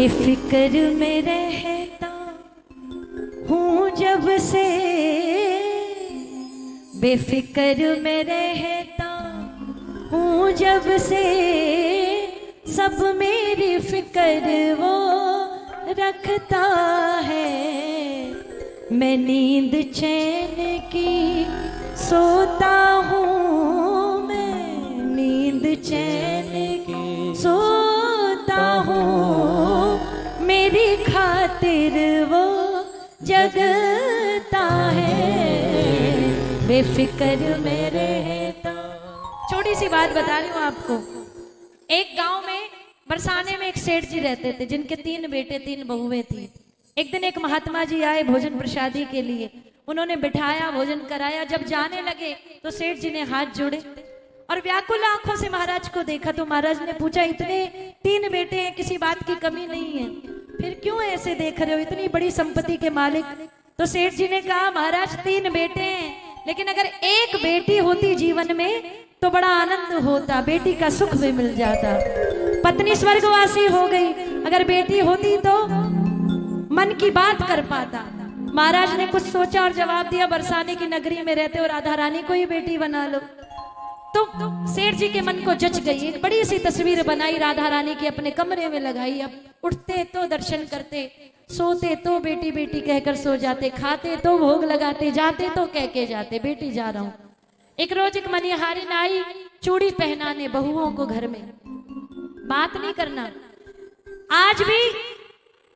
बेफिक्र में रहता हूँ जब से, बेफिक्र में रहता हूँ जब से, सब मेरी फिक्र वो रखता है। मैं नींद चैन की सोता हूँ, मैं नींद चैन की सोता हूँ, मेरी खातिर वो जगता है। बेफिक्र में रहता। छोटी सी बात बता रही हूँ आपको। एक गांव में बरसाने में एक सेठ जी रहते थे जिनके 3 बेटे 3 बहुएं थी। एक दिन एक महात्मा जी आए भोजन प्रसादी के लिए, उन्होंने बिठाया, भोजन कराया। जब जाने लगे तो सेठ जी ने हाथ जोड़े और व्याकुल आंखों से महाराज को देखा। तो महाराज ने पूछा, इतने 3 बेटे हैं, किसी बात की कमी नहीं है, फिर क्यों ऐसे देख रहे हो, इतनी बड़ी संपत्ति के मालिक? तो सेठ जी ने कहा, महाराज 3 बेटे हैं, लेकिन अगर एक बेटी होती जीवन में तो बड़ा आनंद होता, बेटी का सुख भी मिल जाता। पत्नी स्वर्गवासी हो गई, अगर बेटी होती तो मन की बात कर पाता। महाराज ने कुछ सोचा और जवाब दिया, बरसाने की नगरी में रहते हो, राधा रानी को ही बेटी बना लो। तो सेठ जी के मन को जच गई। एक बड़ी सी तस्वीर बनाई राधा रानी की, अपने कमरे में लगाई। अब उठते तो दर्शन करते, सोते तो बेटी बेटी कहकर सो जाते, खाते तो भोग लगाते, जाते तो कह के जाते, बेटी जा रहा हूं। एक रोज एक मनिहारिन आई चूड़ी पहनाने बहुओं को घर में। बात नहीं करना, आज भी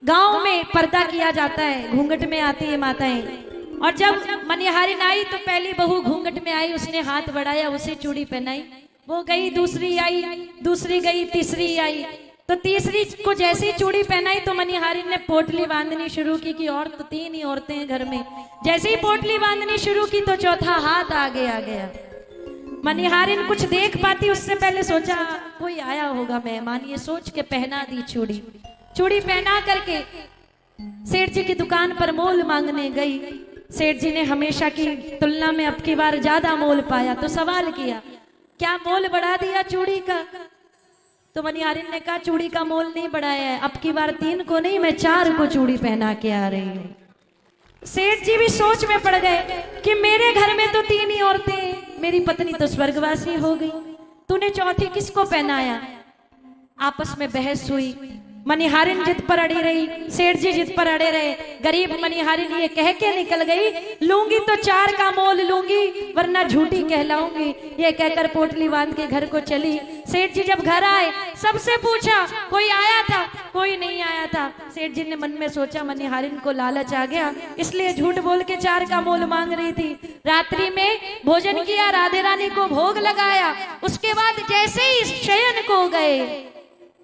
गांव में पर्दा किया जाता है, घूंघट में आती है माताएं। और जब मनिहारिन आई तो पहली बहू घूंघट में आई, उसने हाथ बढ़ाया, उसे चूड़ी पहनाई। वो गई, दूसरी आई, दूसरी गई, तीसरी आई। तो तीसरी को जैसे ही चूड़ी पहनाई तो मनिहारिन ने पोटली बांधनी शुरू की कि और तो 3 ही औरतें हैं घर में। जैसे ही पोटली बांधनी शुरू की तो चौथा हाथ आगे आ गया। मनिहारिन कुछ देख पाती उससे पहले सोचा कोई आया होगा मेहमान, ये सोच के पहना दी चूड़ी। चूड़ी पहना करके सेठ जी की दुकान पर मोल मांगने गई। सेठ जी ने हमेशा की तुलना में अब की बार ज्यादा मोल पाया तो सवाल किया, क्या मोल बढ़ा दिया चूड़ी का? तो मनिहारिन ने कहा, चूड़ी का मोल नहीं बढ़ाया है, अब की बार 3 को नहीं, मैं 4 को चूड़ी पहना के आ रही हूँ। सेठ जी भी सोच में पड़ गए कि मेरे घर में तो 3 ही औरतें, मेरी पत्नी तो स्वर्गवासी हो गई, तूने चौथी किसको पहनाया? आपस में बहस हुई। मनिहारिन जिद पर अड़ी रही, सेठ जी जिद पर अड़े रहे। गरीब मनिहारिन ये कह के निकल गई, लूंगी तो 4 का मोल लूंगी वरना झूठी कहलाऊंगी। ये कहकर पोटली बांध के घर को चली। सेठ जी जब घर आए सबसे पूछा, कोई आया था? कोई नहीं आया था। सेठ जी ने मन में सोचा, मनिहारिन को लालच आ गया, इसलिए झूठ बोल के 4 का मोल मांग रही थी। रात्रि में भोजन किया, राधे रानी को भोग लगाया, उसके बाद जैसे ही शयन को गए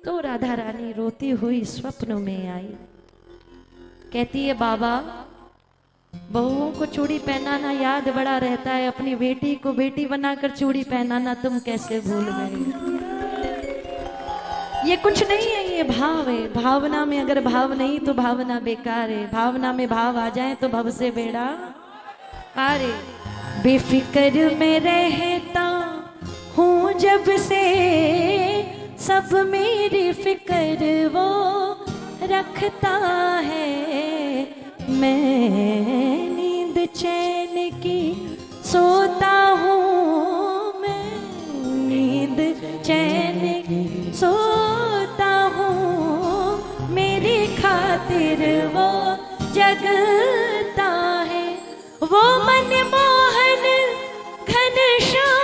तो राधा रानी रोती हुई स्वप्न में आई। कहती है, बाबा बहुओं को चूड़ी पहनाना याद बड़ा रहता है, अपनी बेटी को बेटी बनाकर चूड़ी पहनाना तुम कैसे भूल गए? ये कुछ नहीं है, ये भाव है। भावना में अगर भाव नहीं तो भावना बेकार है, भावना में भाव आ जाए तो भव से बेड़ा पार है। बेफिक्र में रहता हूँ जब से, सब मेरी फिक्र वो रखता है। मैं नींद चैन की सोता हूँ, मैं नींद चैन की सोता हूँ, मेरी खातिर वो जगता है। वो मनमोहन घनश्याम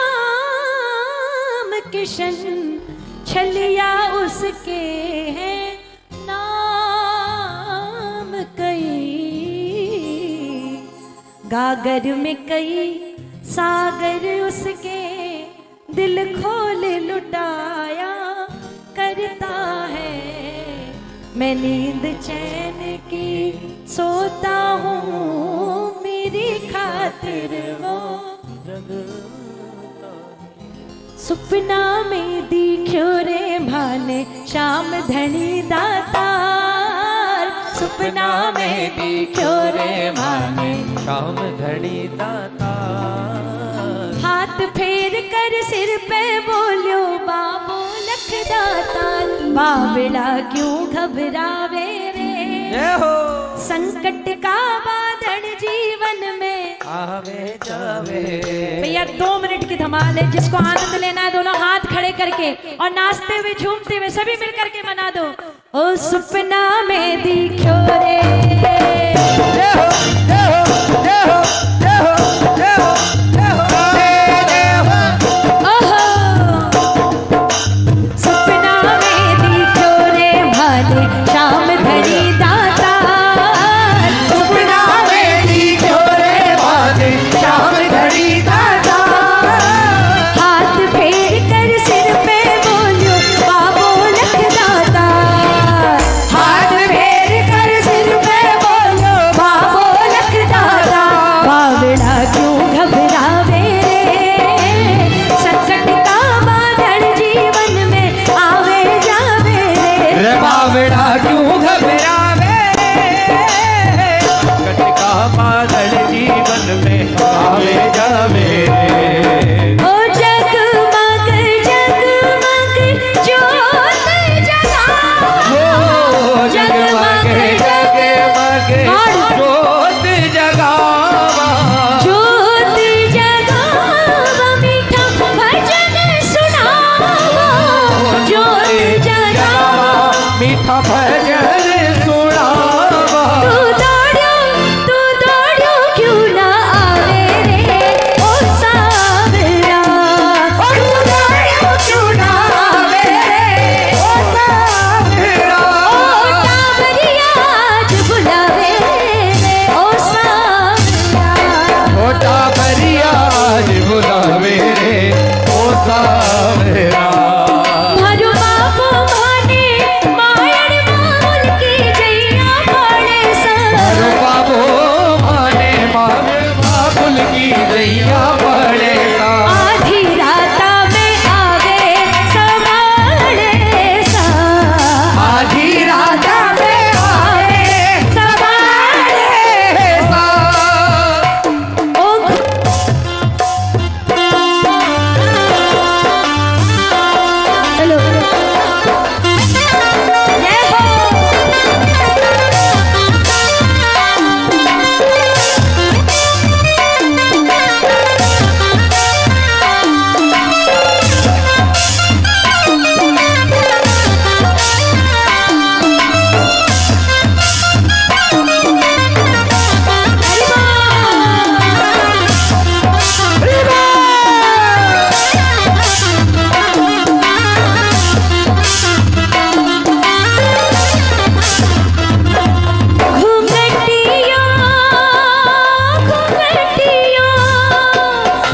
किशन, छलिया उसके हैं नाम कई। गागर में कई सागर उसके, दिल खोल लुटाया करता है। मैं नींद चैन की सोता हूँ, मेरी खातिर वो सुपना में दिख्यो रे भाने श्याम धनी दातार। सुपना में दिख्यो रे भाने श्याम धनी दातार। हाथ फेर कर सिर पे बोलियो बाबो लख दाता बावड़ा क्यों घबरावे रे, संकट का बादल जीवन में आवे जावे। भैया 2 मिनट की धमाल है, जिसको आनंद लेना है दोनों हाथ खड़े करके और नाचते हुए झूमते हुए सभी मिल करके मना दो। ओ सपना में दिखो रे,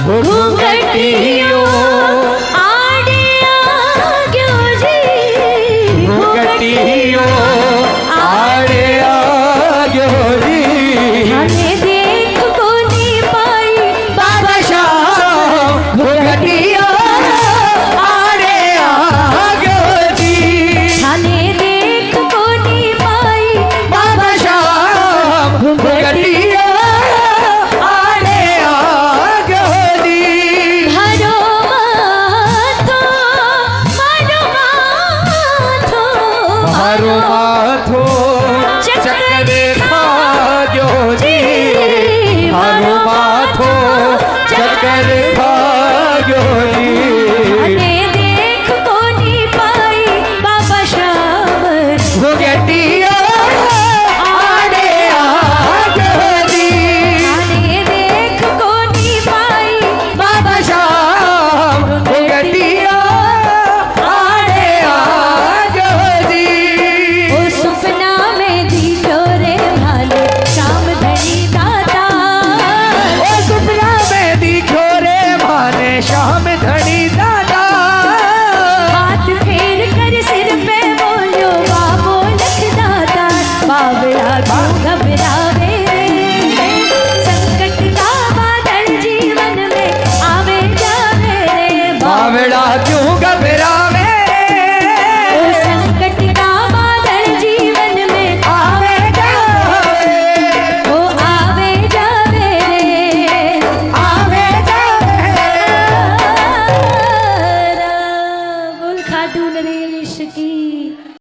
घूंघटियों